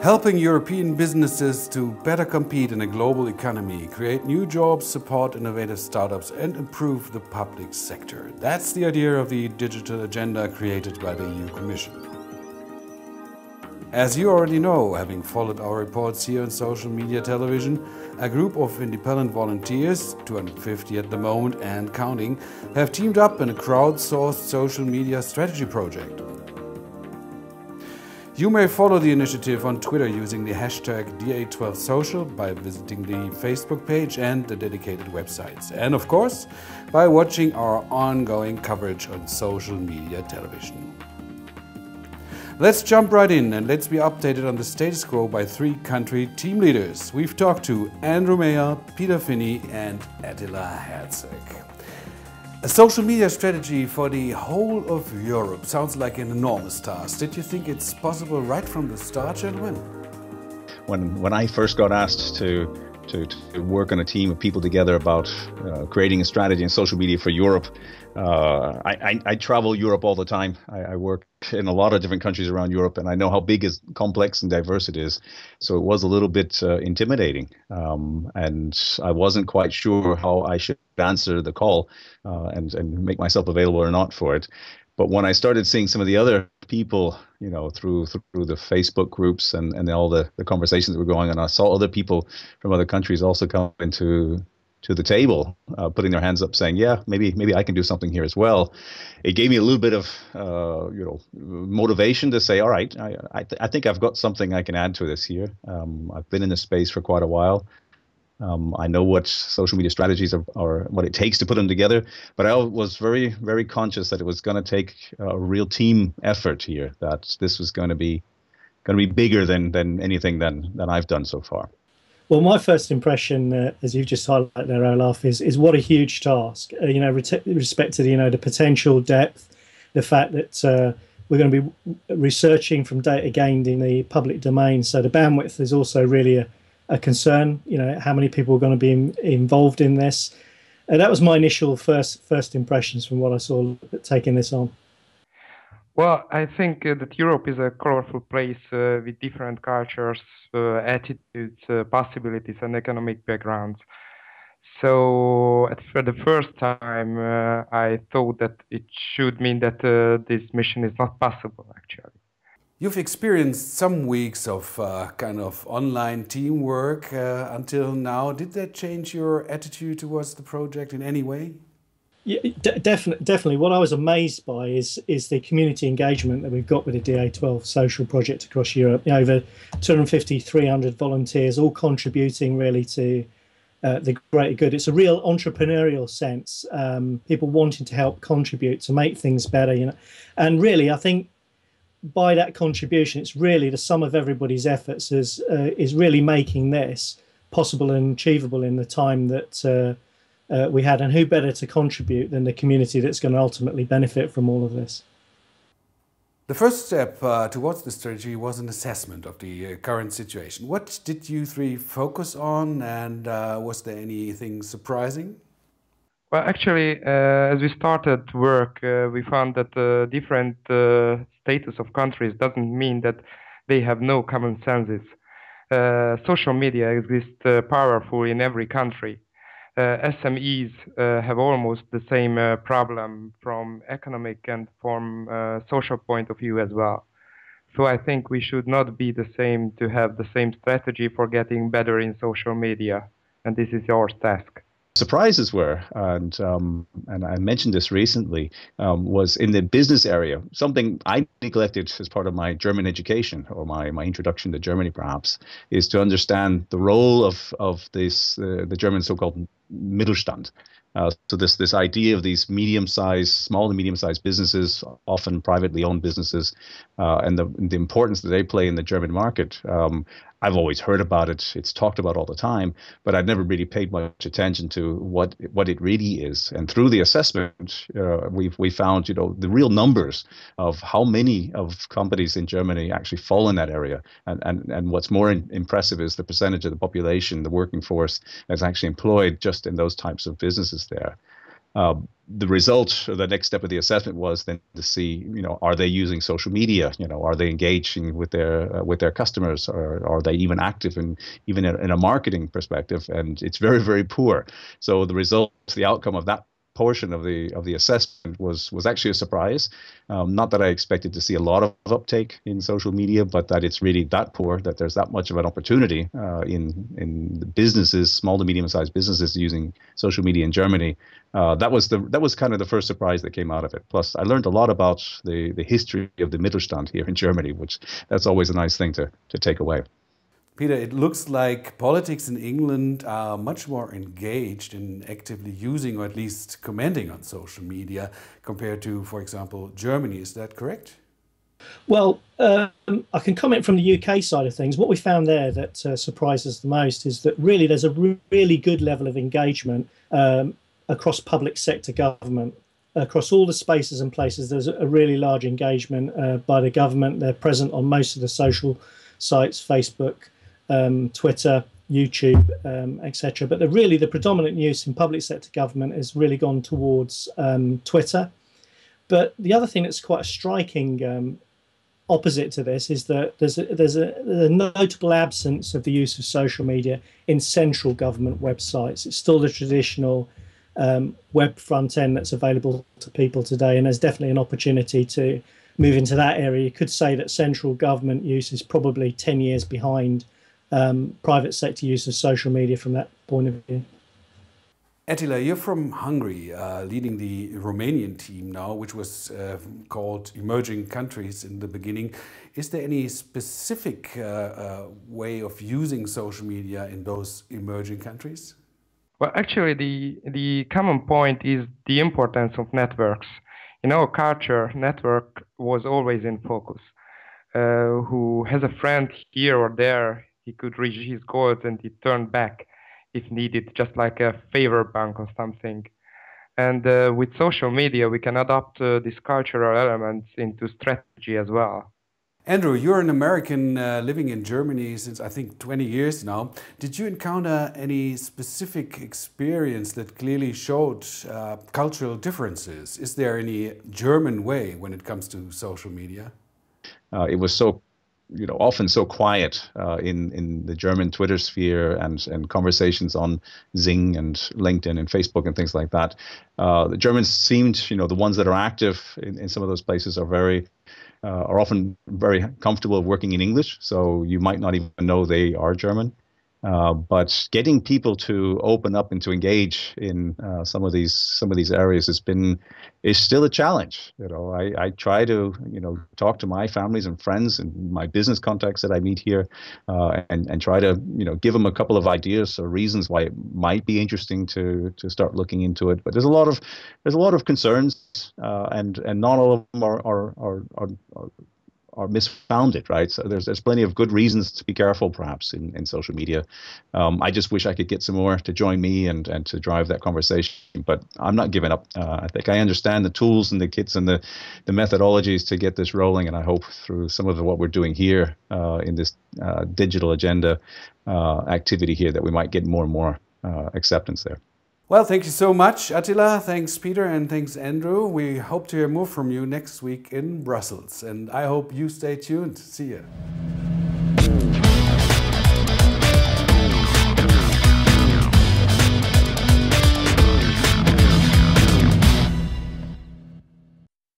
helping European businesses to better compete in a global economy, create new jobs, support innovative startups and improve the public sector. That's the idea of the digital agenda created by the EU Commission. As you already know, having followed our reports here on social media television, a group of independent volunteers, 250 at the moment and counting, have teamed up in a crowdsourced social media strategy project. You may follow the initiative on Twitter using the hashtag DA12Social by visiting the Facebook page and the dedicated websites. And of course, by watching our ongoing coverage on social media television. Let's jump right in and let's be updated on the status quo by three country team leaders. We've talked to Andrew Mayer, Peter Finney and Attila Herzog. A social media strategy for the whole of Europe sounds like an enormous task. Did you think it's possible right from the start, gentlemen? When I first got asked to work on a team of people together about creating a strategy in social media for Europe, I travel Europe all the time. I work in a lot of different countries around Europe, and I know how big, complex and diverse it is. So it was a little bit intimidating, and I wasn't quite sure how I should answer the call and make myself available or not for it. But when I started seeing some of the other people, you know, through the Facebook groups and all the conversations that were going on, I saw other people from other countries also come into the table, putting their hands up, saying, "Yeah, maybe I can do something here as well." It gave me a little bit of motivation to say, "All right, I think I've got something I can add to this here." I've been in this space for quite a while. I know what social media strategies are, what it takes to put them together, but I was very, very conscious that it was going to take a real team effort here, that this was going to be bigger than anything than I've done so far. Well, my first impression, as you've just highlighted there, Olaf, is what a huge task. Respect to the potential depth, the fact that we're going to be researching from data gained in the public domain. So the bandwidth is also really a concern. How many people are going to be involved in this? That was my initial first impressions from what I saw taking this on. Well, I think that Europe is a colorful place with different cultures, attitudes, possibilities, and economic backgrounds. So for the first time, I thought that it should mean that this mission is not possible, actually. You've experienced some weeks of kind of online teamwork until now. Did that change your attitude towards the project in any way? Yeah, definitely. What I was amazed by is the community engagement that we've got with the DA12 social project across Europe. Over 250, 300 volunteers, all contributing really to the greater good. It's a real entrepreneurial sense. People wanting to help contribute to make things better. And really, I think by that contribution, it's really the sum of everybody's efforts is really making this possible and achievable in the time that we had, and who better to contribute than the community that's going to ultimately benefit from all of this. The first step towards the strategy was an assessment of the current situation. What did you three focus on, and was there anything surprising? Well, actually, as we started work, we found that different status of countries doesn't mean that they have no common senses. Social media exists powerful in every country. SMEs have almost the same problem from economic and from social point of view as well. So I think we should not be the same to have the same strategy for getting better in social media, and this is your task. Surprises were, and I mentioned this recently, was in the business area. Something I neglected as part of my German education, or my introduction to Germany perhaps, is to understand the role of the German so-called Mittelstand. So this idea of these small to medium-sized businesses, often privately owned businesses, and the importance that they play in the German market. I've always heard about it. It's talked about all the time, but I'd never really paid much attention to what it really is. And through the assessment, we found, the real numbers of how many of companies in Germany actually fall in that area. And what's more impressive is the percentage of the population, the working force, that's actually employed just in those types of businesses there. The result, or the next step of the assessment, was then to see, are they using social media? Are they engaging with their customers, or are they even active even in a marketing perspective? And it's very, very poor. So the result, the outcome of that portion of the assessment was actually a surprise. Not that I expected to see a lot of uptake in social media, but that it's really that poor, that there's that much of an opportunity in the businesses, small to medium-sized businesses using social media in Germany. That was kind of the first surprise that came out of it. Plus, I learned a lot about the history of the Mittelstand here in Germany, which that's always a nice thing to take away. Peter, it looks like politics in England are much more engaged in actively using, or at least commenting on social media compared to, for example, Germany. Is that correct? Well, I can comment from the UK side of things. What we found there that surprised us the most is that really there's a really good level of engagement across public sector government. Across all the spaces and places, there's a really large engagement by the government. They're present on most of the social sites, Facebook, Twitter, YouTube, etc. But the predominant use in public sector government has really gone towards Twitter. But the other thing that's quite a striking opposite to this is that there's a notable absence of the use of social media in central government websites. It's still the traditional web front end that's available to people today, and there's definitely an opportunity to move into that area. You could say that central government use is probably 10 years behind private sector use of social media from that point of view. Attila, you're from Hungary, leading the Romanian team now, which was called Emerging Countries in the beginning. Is there any specific way of using social media in those emerging countries? Well, actually, the common point is the importance of networks. In our culture, network was always in focus. Who has a friend here or there, he could reach his goals and he turned back if needed, just like a favor bank or something. And with social media, we can adopt these cultural elements into strategy as well. Andrew, you're an American living in Germany since, I think, 20 years now. Did you encounter any specific experience that clearly showed cultural differences? Is there any German way when it comes to social media? It was so, often so quiet in the German Twitter sphere and conversations on Xing and LinkedIn and Facebook and things like that. The Germans seemed, the ones that are active in some of those places are often very comfortable working in English, so you might not even know they are German. But getting people to open up and to engage in some of these areas is still a challenge. I try to talk to my families and friends and my business contacts that I meet here, and try to give them a couple of ideas or reasons why it might be interesting to start looking into it. But there's a lot of concerns, and not all of them are misfounded, right? So there's plenty of good reasons to be careful, perhaps, in social media. I just wish I could get some more to join me and to drive that conversation, but I'm not giving up. I think I understand the tools and the kits and the methodologies to get this rolling, and I hope through some of what we're doing here in this digital agenda activity here that we might get more and more acceptance there. Well, thank you so much, Attila. Thanks, Peter, and thanks, Andrew. We hope to hear more from you next week in Brussels, and I hope you stay tuned. See you.